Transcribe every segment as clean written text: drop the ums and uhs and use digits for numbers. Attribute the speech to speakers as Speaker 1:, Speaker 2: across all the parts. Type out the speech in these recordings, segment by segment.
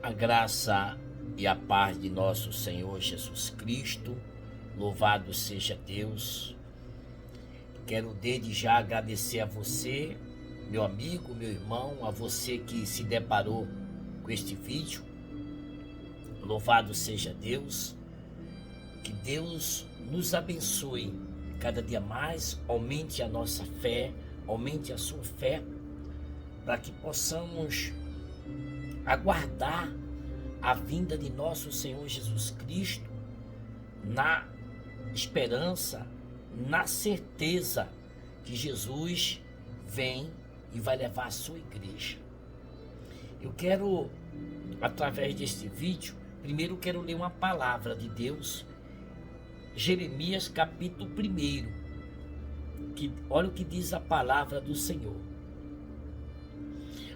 Speaker 1: A graça e a paz de nosso Senhor Jesus Cristo, louvado seja Deus. Quero desde já agradecer a você, meu amigo, meu irmão, a você que se deparou com este vídeo. Louvado seja Deus, que Deus nos abençoe cada dia mais, aumente a nossa fé, aumente a sua fé, para que possamos aguardar a vinda de nosso Senhor Jesus Cristo na esperança, na certeza que Jesus vem e vai levar a sua igreja. Eu quero, através deste vídeo, primeiro quero ler uma palavra de Deus, Jeremias capítulo 1, que olha o que diz a palavra do Senhor.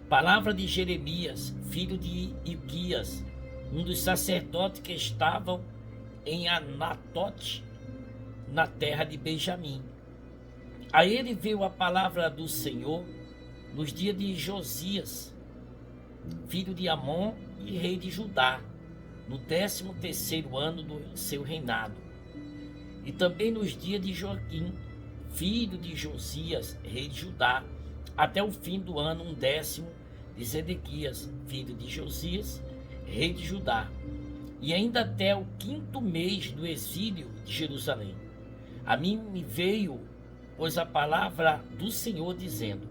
Speaker 1: Palavra de Jeremias, filho de Ilquias, um dos sacerdotes que estavam em Anatote, na terra de Benjamim. A ele veio a palavra do Senhor nos dias de Josias, filho de Amon e rei de Judá, no 13º ano do seu reinado. E também nos dias de Joaquim, filho de Josias, rei de Judá, até o fim do ano 10º de Zedequias, filho de Josias, rei de Judá, e ainda até o 5º mês do exílio de Jerusalém. A mim me veio, pois, a palavra do Senhor dizendo: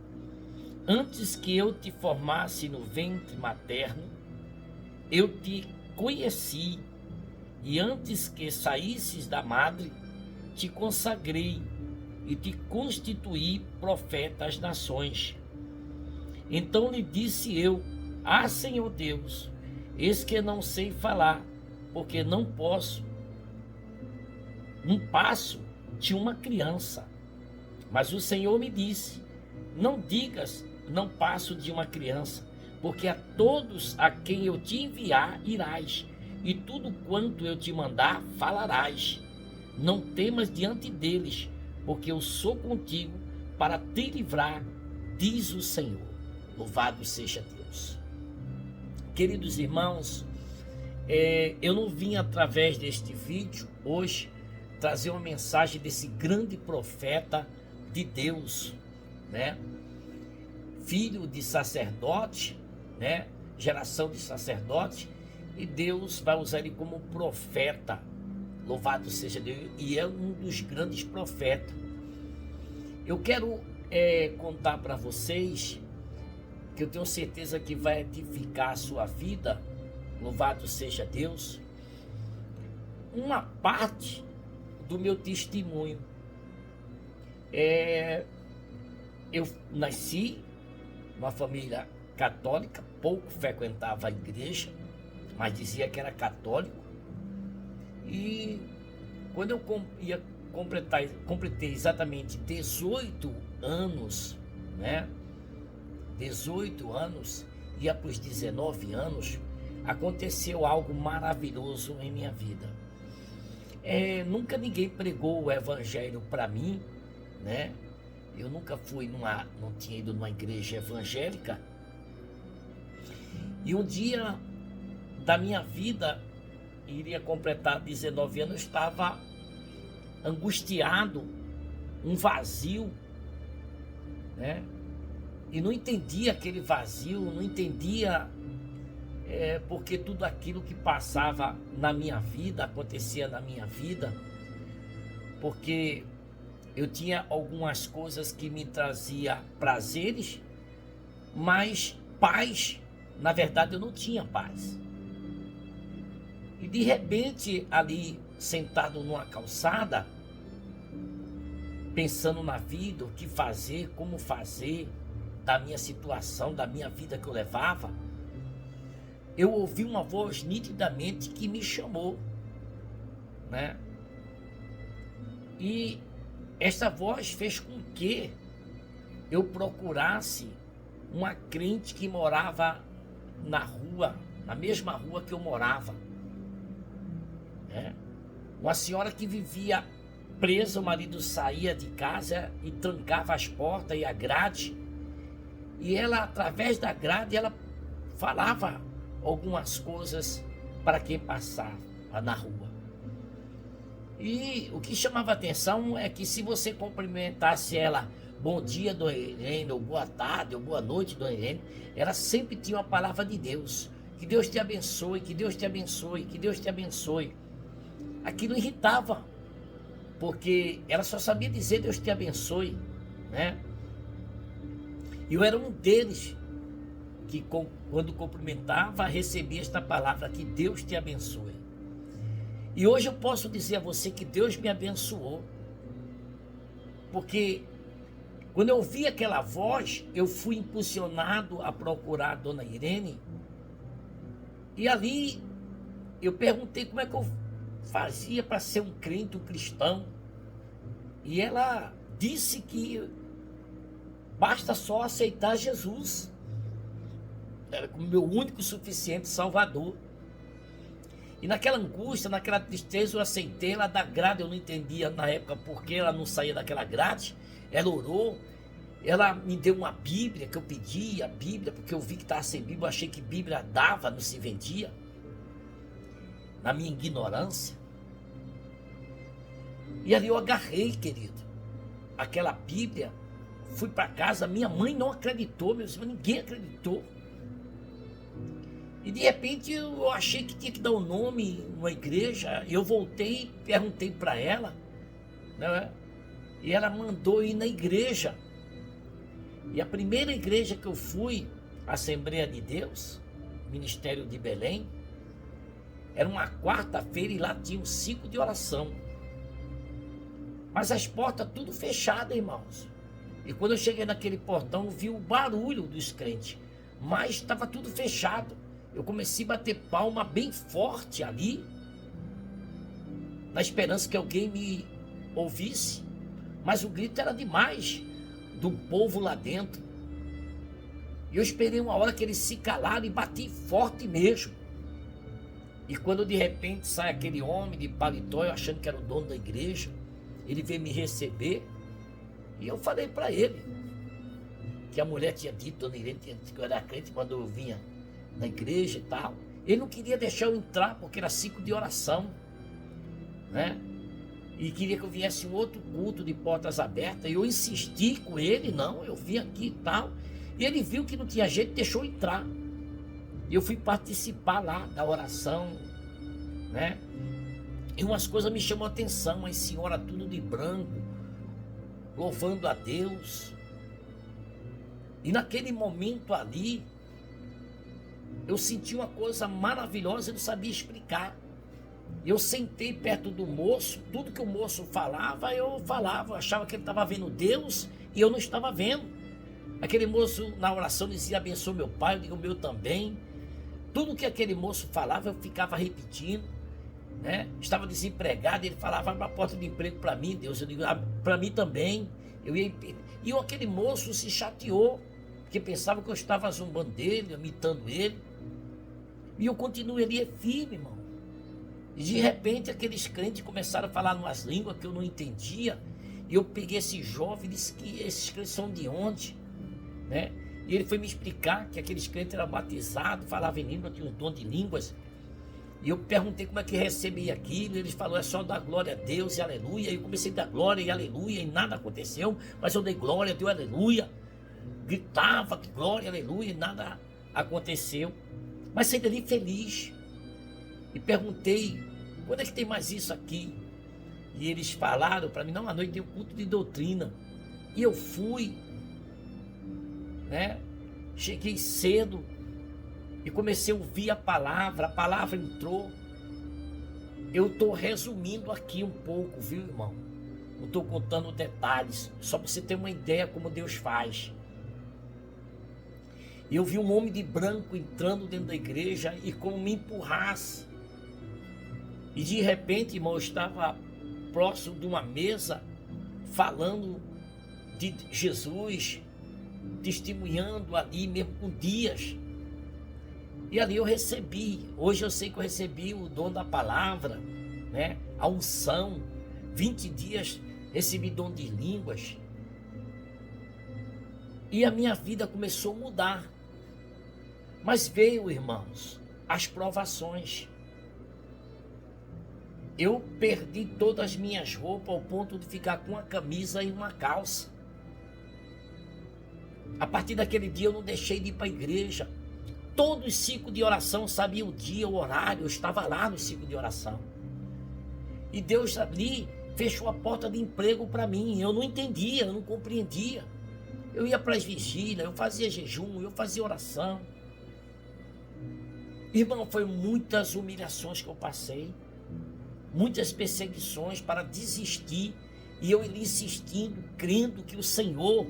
Speaker 1: antes que eu te formasse no ventre materno, eu te conheci, e antes que saísses da madre, te consagrei e te constituí profeta às nações. Então lhe disse eu: ah, Senhor Deus, eis que não sei falar, porque não passo de uma criança. Mas o Senhor me disse: não digas, não passo de uma criança, porque a todos a quem eu te enviar irás, e tudo quanto eu te mandar falarás. Não temas diante deles, porque eu sou contigo para te livrar, diz o Senhor. Louvado seja Deus. Queridos irmãos, eu não vim através deste vídeo hoje trazer uma mensagem desse grande profeta de Deus, né? Filho de sacerdote, né? Geração de sacerdote, e Deus vai usar ele como profeta. Louvado seja Deus, e é um dos grandes profetas. Eu quero contar para vocês, que eu tenho certeza que vai edificar a sua vida, louvado seja Deus, uma parte do meu testemunho. Eu nasci numa família católica, pouco frequentava a igreja, mas dizia que era católico. E quando eu completei exatamente 18 anos, né? 18 anos, ia para os 19 anos, aconteceu algo maravilhoso em minha vida. Nunca ninguém pregou o evangelho para mim, né? Eu nunca não tinha ido numa igreja evangélica. E um dia da minha vida, iria completar 19 anos, eu estava angustiado, um vazio, né? E não entendia aquele vazio, não entendia porque tudo aquilo que passava na minha vida, acontecia na minha vida, porque eu tinha algumas coisas que me trazia prazeres, mas paz, na verdade eu não tinha paz. E de repente, ali sentado numa calçada, pensando na vida, o que fazer, como fazer, da minha situação, da minha vida que eu levava, eu ouvi uma voz nitidamente que me chamou, né? E esta voz fez com que eu procurasse uma crente que morava na rua, na mesma rua que eu morava, né? Uma senhora que vivia presa, o marido saía de casa e trancava as portas e a grade, e ela, através da grade, ela falava algumas coisas para quem passava na rua. E o que chamava atenção é que se você cumprimentasse ela, bom dia, dona Irene, ou boa tarde, ou boa noite, dona Irene, ela sempre tinha uma palavra de Deus. Que Deus te abençoe, que Deus te abençoe, que Deus te abençoe. Aquilo irritava, porque ela só sabia dizer Deus te abençoe, né? E eu era um deles que quando cumprimentava, recebia esta palavra, que Deus te abençoe. E hoje eu posso dizer a você que Deus me abençoou, porque quando eu ouvi aquela voz, eu fui impulsionado a procurar a dona Irene, e ali eu perguntei como é que eu fazia para ser um crente, um cristão, e ela disse que basta só aceitar Jesus, era como meu único e suficiente Salvador. E naquela angústia, naquela tristeza, eu aceitei ela da grade. Eu não entendia na época porque ela não saía daquela grade. Ela orou, ela me deu uma Bíblia que eu pedi, a Bíblia, porque eu vi que estava sem Bíblia. Eu achei que Bíblia dava, não se vendia, na minha ignorância. E ali eu agarrei, querido, aquela Bíblia, fui para casa. Minha mãe não acreditou, meus irmãos, ninguém acreditou. E de repente eu achei que tinha que dar um nome numa igreja. Eu voltei, perguntei para ela, né? E ela mandou ir na igreja. E a primeira igreja que eu fui, Assembleia de Deus, Ministério de Belém, era uma quarta-feira e lá tinha um ciclo de oração. Mas as portas tudo fechadas, irmãos. E quando eu cheguei naquele portão, eu vi o barulho dos crentes, mas estava tudo fechado. Eu comecei a bater palma bem forte ali, na esperança que alguém me ouvisse, mas o grito era demais do povo lá dentro. E eu esperei uma hora que eles se calaram e bati forte mesmo. E quando de repente sai aquele homem de paletó, eu achando que era o dono da igreja, ele veio me receber, e eu falei para ele que a mulher tinha dito, dona Irene tinha dito que eu era crente quando eu vinha na igreja e tal. Ele não queria deixar eu entrar porque era ciclo de oração, né? E queria que eu viesse um outro culto de portas abertas. E eu insisti com ele, não, eu vim aqui e tal. E ele viu que não tinha jeito, deixou eu entrar. E eu fui participar lá da oração, né? E umas coisas me chamam a atenção, as senhoras tudo de branco, louvando a Deus. E naquele momento ali, eu senti uma coisa maravilhosa, eu não sabia explicar. Eu sentei perto do moço, tudo que o moço falava, eu achava que ele estava vendo Deus e eu não estava vendo. Aquele moço na oração dizia, abençoe meu pai, eu digo o meu também. Tudo que aquele moço falava, eu ficava repetindo, né? Estava desempregado, ele falava, abre a porta de emprego para mim, Deus. Eu digo, para mim também. E aquele moço se chateou, porque pensava que eu estava zombando dele, imitando ele. E eu continuei ali firme, irmão. E de repente aqueles crentes começaram a falar umas línguas que eu não entendia. E eu peguei esse jovem e disse que esses crentes são de onde, né? E ele foi me explicar que aqueles crentes eram batizados, falavam em língua, tinham um dom de línguas. E eu perguntei como é que recebia aquilo. Eles falaram, é só dar glória a Deus e aleluia. E eu comecei a dar glória e aleluia e nada aconteceu. Mas eu dei glória, dei aleluia. Gritava que glória, aleluia, e nada aconteceu. Mas saí dali feliz. E perguntei, quando é que tem mais isso aqui? E eles falaram para mim, não, à noite tem um culto de doutrina. E eu fui, né? Cheguei cedo e comecei a ouvir a palavra entrou. Eu estou resumindo aqui um pouco, viu, irmão? Não estou contando detalhes, só para você ter uma ideia como Deus faz. Eu vi um homem de branco entrando dentro da igreja e como me empurrasse. E de repente, irmão, eu estava próximo de uma mesa falando de Jesus, testemunhando ali mesmo com dias. E ali eu recebi, hoje eu sei que eu recebi o dom da palavra, né? A unção, 20 dias recebi dom de línguas. E a minha vida começou a mudar. Mas veio, irmãos, as provações. Eu perdi todas as minhas roupas ao ponto de ficar com uma camisa e uma calça. A partir daquele dia eu não deixei de ir para a igreja. Todos os ciclos de oração, sabia o dia, o horário, eu estava lá no ciclo de oração. E Deus ali fechou a porta de emprego para mim. Eu não entendia, eu não compreendia. Eu ia para as vigílias, eu fazia jejum, eu fazia oração. Irmão, foi muitas humilhações que eu passei. Muitas perseguições para desistir. E eu ia insistindo, crendo que o Senhor,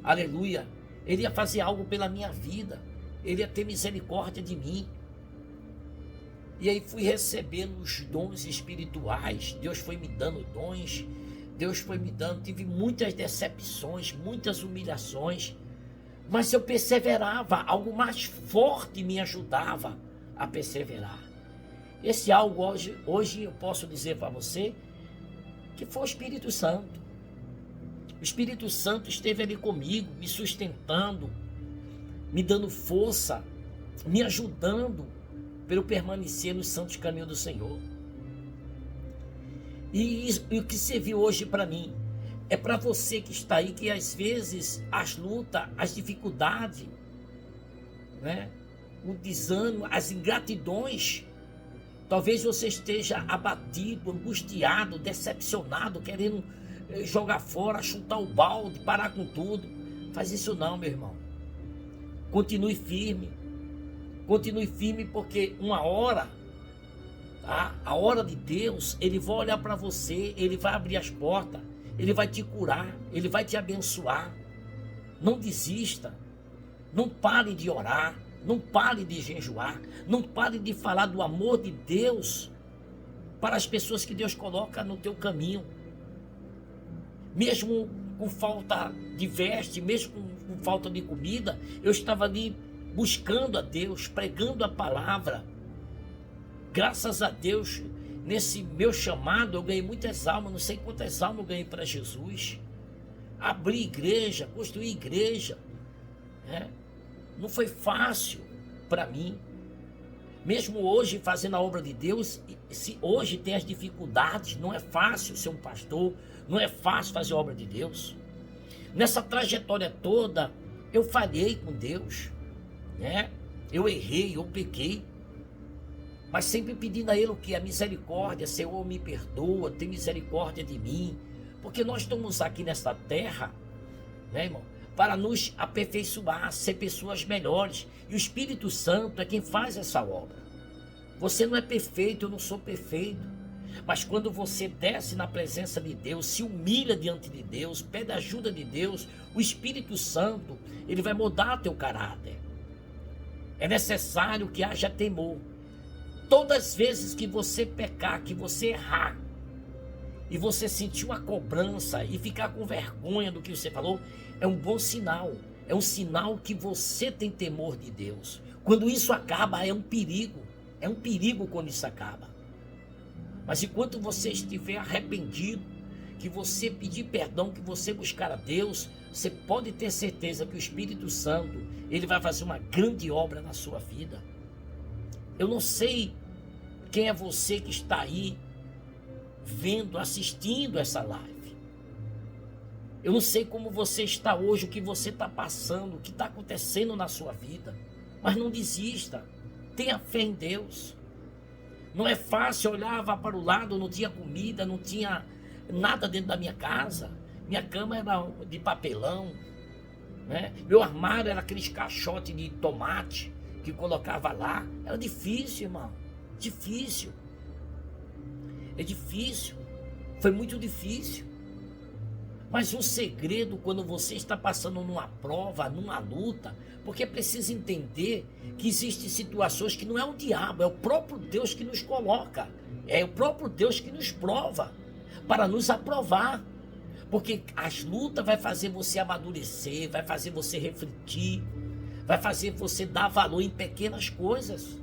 Speaker 1: aleluia, Ele ia fazer algo pela minha vida. Ele ia ter misericórdia de mim. E aí fui recebendo os dons espirituais. Deus foi me dando dons. Deus foi me dando. Tive muitas decepções, muitas humilhações. Mas eu perseverava. Algo mais forte me ajudava a perseverar. Esse algo hoje eu posso dizer para você que foi o Espírito Santo. O Espírito Santo esteve ali comigo, me sustentando, me dando força, me ajudando para eu permanecer nos santos caminhos do Senhor. E o que serviu hoje para mim é para você que está aí, que às vezes as lutas, as dificuldades, né, o desânimo, as ingratidões, talvez você esteja abatido, angustiado, decepcionado, querendo jogar fora, chutar o balde, parar com tudo. Faz isso não, meu irmão. Continue firme, porque uma hora, tá? A hora de Deus, Ele vai olhar para você, Ele vai abrir as portas, Ele vai te curar, Ele vai te abençoar. Não desista, não pare de orar, não pare de jejuar, não pare de falar do amor de Deus para as pessoas que Deus coloca no teu caminho. Mesmo com falta de veste, mesmo com falta de comida, eu estava ali buscando a Deus, pregando a palavra. Graças a Deus, nesse meu chamado, eu ganhei muitas almas, não sei quantas almas eu ganhei para Jesus. Abri igreja, construí igreja, né? Não foi fácil para mim. Mesmo hoje fazendo a obra de Deus, se hoje tem as dificuldades, não é fácil ser um pastor, não é fácil fazer a obra de Deus. Nessa trajetória toda, eu falhei com Deus, né? Eu errei, eu pequei, mas sempre pedindo a Ele o que? A misericórdia. Senhor, me perdoa, tem misericórdia de mim, porque nós estamos aqui nesta terra, né, irmão, para nos aperfeiçoar, ser pessoas melhores. E o Espírito Santo é quem faz essa obra. Você não é perfeito, eu não sou perfeito. Mas quando você desce na presença de Deus, se humilha diante de Deus, pede ajuda de Deus, o Espírito Santo, ele vai mudar teu caráter. É necessário que haja temor. Todas as vezes que você pecar, que você errar, e você sentir uma cobrança e ficar com vergonha do que você falou, é um bom sinal. É um sinal que você tem temor de Deus. Quando isso acaba, é um perigo. É um perigo quando isso acaba. Mas enquanto você estiver arrependido, que você pedir perdão, que você buscar a Deus, você pode ter certeza que o Espírito Santo, ele vai fazer uma grande obra na sua vida. Eu não sei quem é você que está aí vendo, assistindo essa live. Eu não sei como você está hoje, o que você está passando, o que está acontecendo na sua vida. Mas não desista. Tenha fé em Deus. Não é fácil, eu olhava para o lado, não tinha comida, não tinha nada dentro da minha casa. Minha cama era de papelão, né? Meu armário era aqueles caixotes de tomate que colocava lá. Era difícil, irmão. Difícil. É difícil. Foi muito difícil. Mas o segredo, quando você está passando numa prova, numa luta, porque precisa entender que existem situações que não é o diabo, é o próprio Deus que nos coloca. É o próprio Deus que nos prova, para nos aprovar. Porque as lutas vai fazer você amadurecer, vai fazer você refletir, vai fazer você dar valor em pequenas coisas.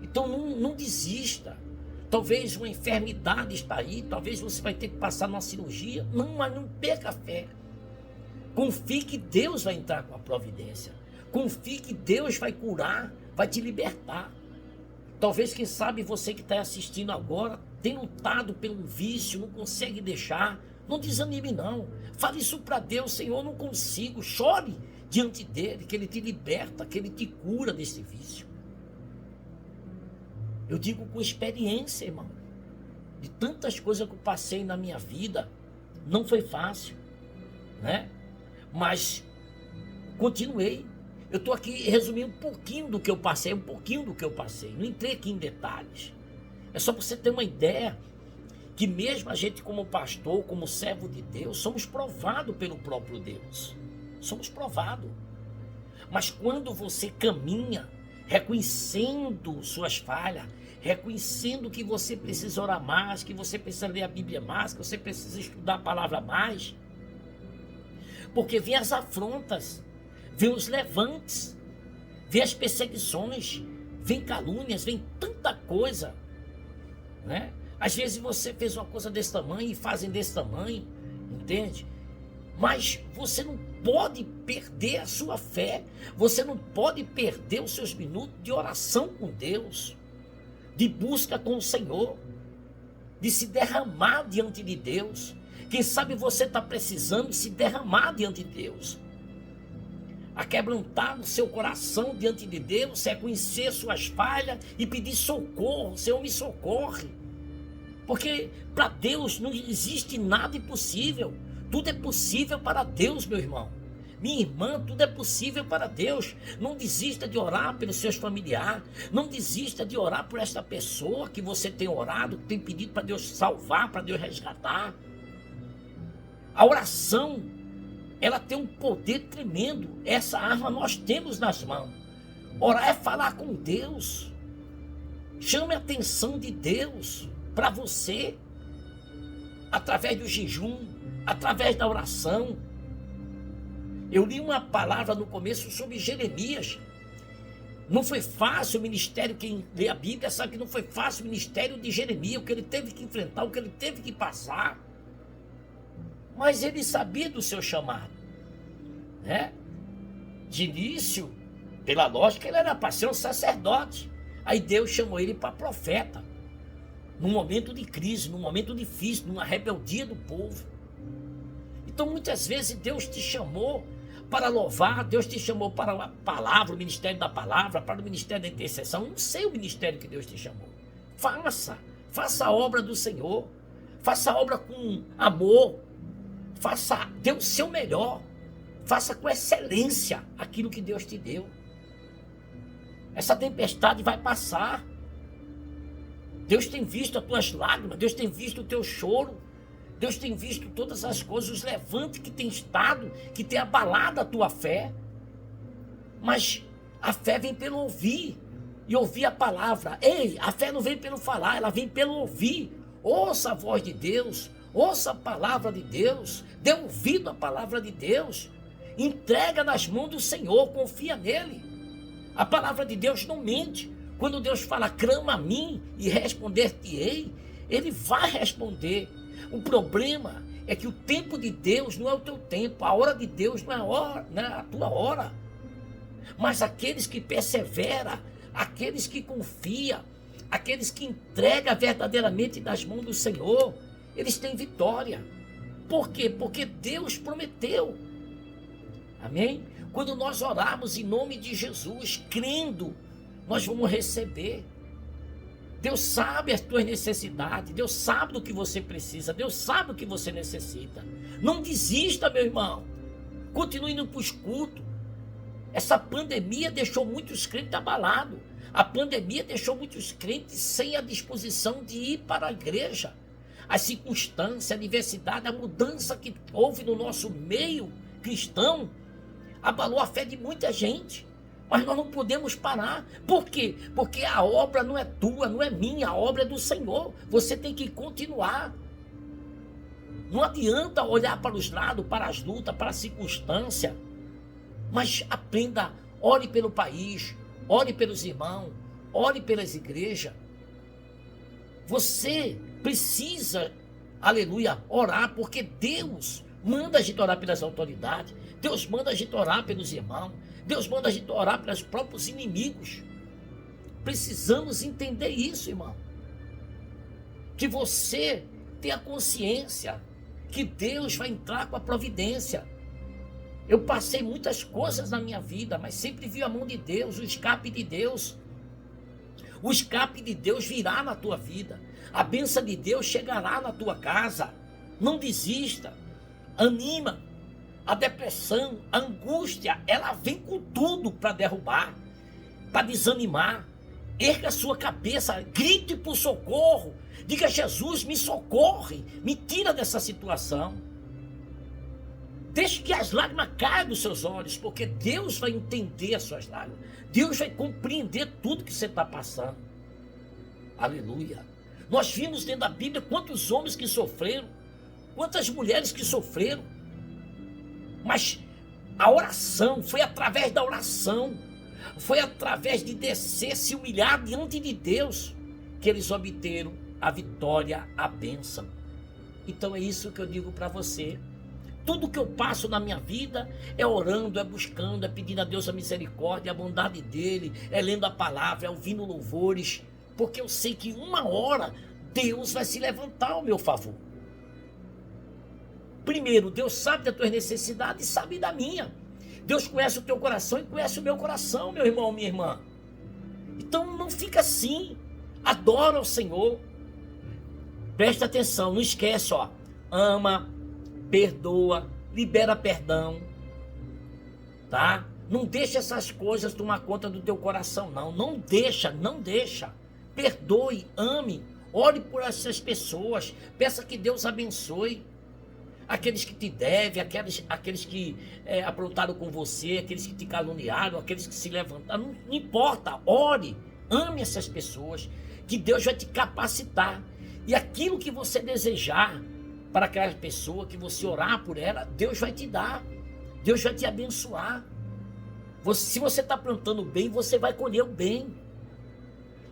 Speaker 1: Então não desista. Talvez uma enfermidade está aí, talvez você vai ter que passar numa cirurgia. Não, mas não perca a fé. Confie que Deus vai entrar com a providência. Confie que Deus vai curar, vai te libertar. Talvez, quem sabe, você que está assistindo agora, tem lutado pelo vício, não consegue deixar. Não desanime não. Fale isso para Deus: Senhor, não consigo. Chore diante dele, que ele te liberta, que ele te cura desse vício. Eu digo com experiência, irmão. De tantas coisas que eu passei na minha vida, não foi fácil, né? Mas continuei. Eu estou aqui resumindo um pouquinho do que eu passei, Não entrei aqui em detalhes. É só para você ter uma ideia que mesmo a gente, como pastor, como servo de Deus, somos provados pelo próprio Deus. Somos provados. Mas quando você caminha reconhecendo suas falhas, reconhecendo que você precisa orar mais, que você precisa ler a Bíblia mais, que você precisa estudar a palavra mais, porque vem as afrontas, vem os levantes, vem as perseguições, vem calúnias, vem tanta coisa, né? Às vezes você fez uma coisa desse tamanho e fazem desse tamanho, entende? Mas você não pode perder a sua fé, você não pode perder os seus minutos de oração com Deus, de busca com o Senhor, de se derramar diante de Deus. Quem sabe você está precisando se derramar diante de Deus, aquebrantar o seu coração diante de Deus, reconhecer suas falhas e pedir socorro. Senhor, me socorre. Porque para Deus não existe nada impossível. Tudo é possível para Deus, meu irmão. Minha irmã, tudo é possível para Deus. Não desista de orar pelos seus familiares. Não desista de orar por esta pessoa que você tem orado, que tem pedido para Deus salvar, para Deus resgatar. A oração, ela tem um poder tremendo. Essa arma nós temos nas mãos. Orar é falar com Deus. Chame a atenção de Deus para você, através do jejum, através da oração. Eu li uma palavra no começo sobre Jeremias. Não foi fácil o ministério, quem lê a Bíblia sabe que não foi fácil o ministério de Jeremias, o que ele teve que enfrentar, o que ele teve que passar. Mas ele sabia do seu chamado, né? De início, pela lógica, ele era para ser um sacerdote. Aí Deus chamou ele para profeta, num momento de crise, num momento difícil, numa rebeldia do povo. Então muitas vezes Deus te chamou para louvar, Deus te chamou para a palavra, o ministério da palavra, para o ministério da intercessão. Não sei o ministério que Deus te chamou. Faça a obra do Senhor, faça a obra com amor, dê o seu melhor, faça com excelência aquilo que Deus te deu. Essa tempestade vai passar. Deus tem visto as tuas lágrimas, Deus tem visto o teu choro, Deus tem visto todas as coisas, os levantes que tem estado, que tem abalado a tua fé. Mas a fé vem pelo ouvir, e ouvir a palavra. Ei, a fé não vem pelo falar, ela vem pelo ouvir. Ouça a voz de Deus, ouça a palavra de Deus, dê ouvido à palavra de Deus, entrega nas mãos do Senhor, confia nele. A palavra de Deus não mente. Quando Deus fala, clama a mim e responder-te-ei, ele vai responder. O problema é que o tempo de Deus não é o teu tempo, a hora de Deus não é a tua hora. Mas aqueles que perseveram, aqueles que confiam, aqueles que entregam verdadeiramente nas mãos do Senhor, eles têm vitória. Por quê? Porque Deus prometeu. Amém? Quando nós orarmos em nome de Jesus, crendo, nós vamos receber. Deus sabe as tuas necessidades, Deus sabe do que você precisa, Deus sabe o que você necessita. Não desista, meu irmão. Continue indo para os cultos. Essa pandemia deixou muitos crentes abalados. A pandemia deixou muitos crentes sem a disposição de ir para a igreja. As circunstâncias, a diversidade, a mudança que houve no nosso meio cristão abalou a fé de muita gente. Mas nós não podemos parar. Por quê? Porque a obra não é tua, não é minha, a obra é do Senhor. Você tem que continuar. Não adianta olhar para os lados, para as lutas, para a circunstância. Mas aprenda, ore pelo país, ore pelos irmãos, ore pelas igrejas. Você precisa, aleluia, orar, porque Deus manda a gente orar pelas autoridades, Deus manda a gente orar pelos irmãos, Deus manda a gente orar pelos próprios inimigos. precisamos entender isso, irmão. Que você tenha consciência que Deus vai entrar com a providência. Eu passei muitas coisas na minha vida, mas sempre vi a mão de Deus, o escape de Deus. O escape de Deus virá na tua vida. A bênção de Deus chegará na tua casa. Não desista. Anima. A depressão, a angústia, ela vem com tudo para derrubar, para desanimar. Erga a sua cabeça, grite por socorro. Diga: Jesus, me socorre, me tira dessa situação. Deixe que as lágrimas caiam dos seus olhos, porque Deus vai entender as suas lágrimas. Deus vai compreender tudo que você está passando. Aleluia. Nós vimos dentro da Bíblia quantos homens que sofreram, quantas mulheres que sofreram. Mas a oração, foi através da oração, foi através de descer, se humilhar diante de Deus, que eles obteram a vitória, a bênção. Então é isso que eu digo para você. Tudo que eu passo na minha vida é orando, é buscando, é pedindo a Deus a misericórdia, a bondade dele, é lendo a palavra, é ouvindo louvores, porque eu sei que uma hora Deus vai se levantar ao meu favor. Primeiro, Deus sabe das tuas necessidades e sabe da minha. Deus conhece o teu coração e conhece o meu coração, meu irmão, minha irmã. Então não fica assim. Adora o Senhor. Presta atenção, não esquece, ó. Ama, perdoa, libera perdão, tá? Não deixa essas coisas tomar conta do teu coração, não. Não deixa. Perdoe, ame, ore por essas pessoas, peça que Deus abençoe. Aqueles que te devem, aqueles que aprontaram com você, aqueles que te caluniaram, aqueles que se levantaram, não importa, ore, ame essas pessoas, que Deus vai te capacitar. E aquilo que você desejar para aquela pessoa, que você orar por ela, Deus vai te dar, Deus vai te abençoar. Se você está plantando bem, você vai colher o bem.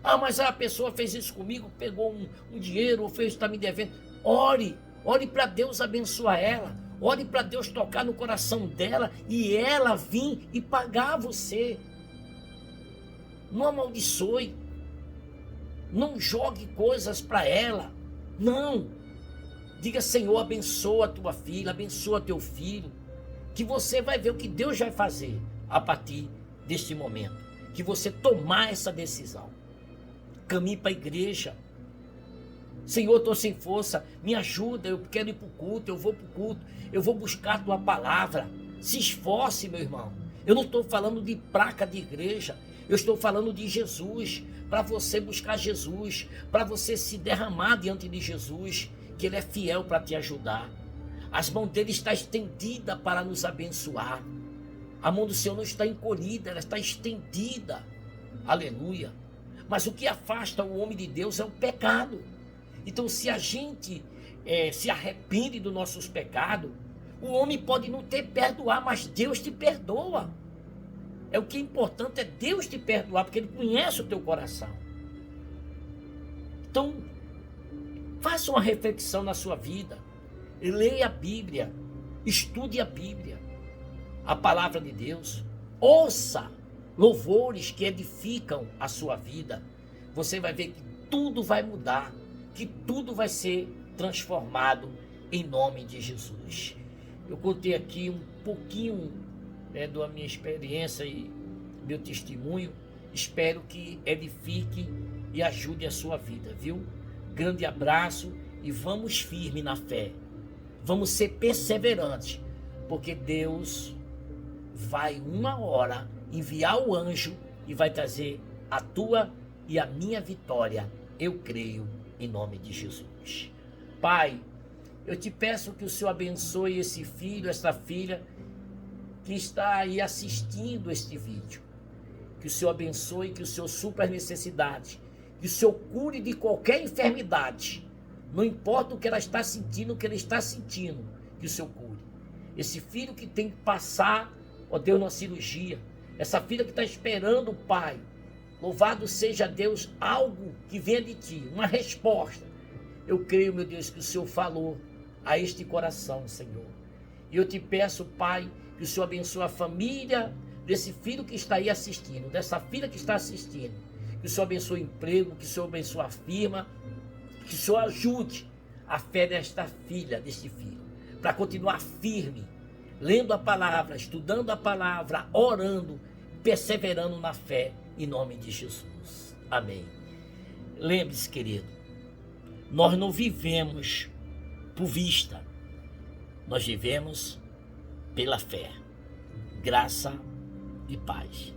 Speaker 1: Ah, mas a pessoa fez isso comigo, pegou um dinheiro, ou está me devendo. Ore para Deus abençoar ela, ore para Deus tocar no coração dela e ela vir e pagar você. Não amaldiçoe, não jogue coisas para ela, não. Diga: Senhor, abençoa a tua filha, abençoa teu filho, que você vai ver o que Deus vai fazer a partir deste momento, que você tomar essa decisão. Caminhe para a igreja. Senhor, estou sem força, me ajuda, eu quero ir para o culto, eu vou para o culto, eu vou buscar a tua palavra. Se esforce, meu irmão. Eu não estou falando de placa de igreja, eu estou falando de Jesus, para você buscar Jesus, para você se derramar diante de Jesus, que Ele é fiel para te ajudar. As mãos dele estão estendidas para nos abençoar. A mão do Senhor não está encolhida, ela está estendida. Aleluia. Mas o que afasta o homem de Deus é o pecado. Então, se a gente se arrepende dos nossos pecados, o homem pode não te perdoar, mas Deus te perdoa. O que é importante é Deus te perdoar, porque Ele conhece o teu coração. Então, faça uma reflexão na sua vida. Leia a Bíblia, estude a Bíblia, a palavra de Deus. Ouça louvores que edificam a sua vida. Você vai ver que tudo vai mudar, que tudo vai ser transformado em nome de Jesus. Eu contei aqui um pouquinho da minha experiência e meu testemunho. Espero que edifique e ajude a sua vida, viu? Grande abraço e vamos firme na fé. Vamos ser perseverantes, porque Deus vai uma hora enviar o anjo e vai trazer a tua e a minha vitória. Eu creio em nome de Jesus. Pai, eu te peço que o Senhor abençoe esse filho, essa filha que está aí assistindo este vídeo. Que o Senhor abençoe, que o Senhor supra as necessidades, que o Senhor cure de qualquer enfermidade. Não importa o que ela está sentindo, o que ele está sentindo, que o Senhor cure. Esse filho que tem que passar, ó Deus, na cirurgia, essa filha que está esperando, Pai, louvado seja Deus, algo que venha de Ti, uma resposta. Eu creio, meu Deus, que o Senhor falou a este coração, Senhor. E eu te peço, Pai, que o Senhor abençoe a família desse filho que está aí assistindo, dessa filha que está assistindo. que o Senhor abençoe o emprego, que o Senhor abençoe a firma, que o Senhor ajude a fé desta filha, deste filho, para continuar firme, lendo a palavra, estudando a palavra, orando, perseverando na fé, em nome de Jesus. Amém. Lembre-se, querido, nós não vivemos por vista, nós vivemos pela fé. Graça e paz.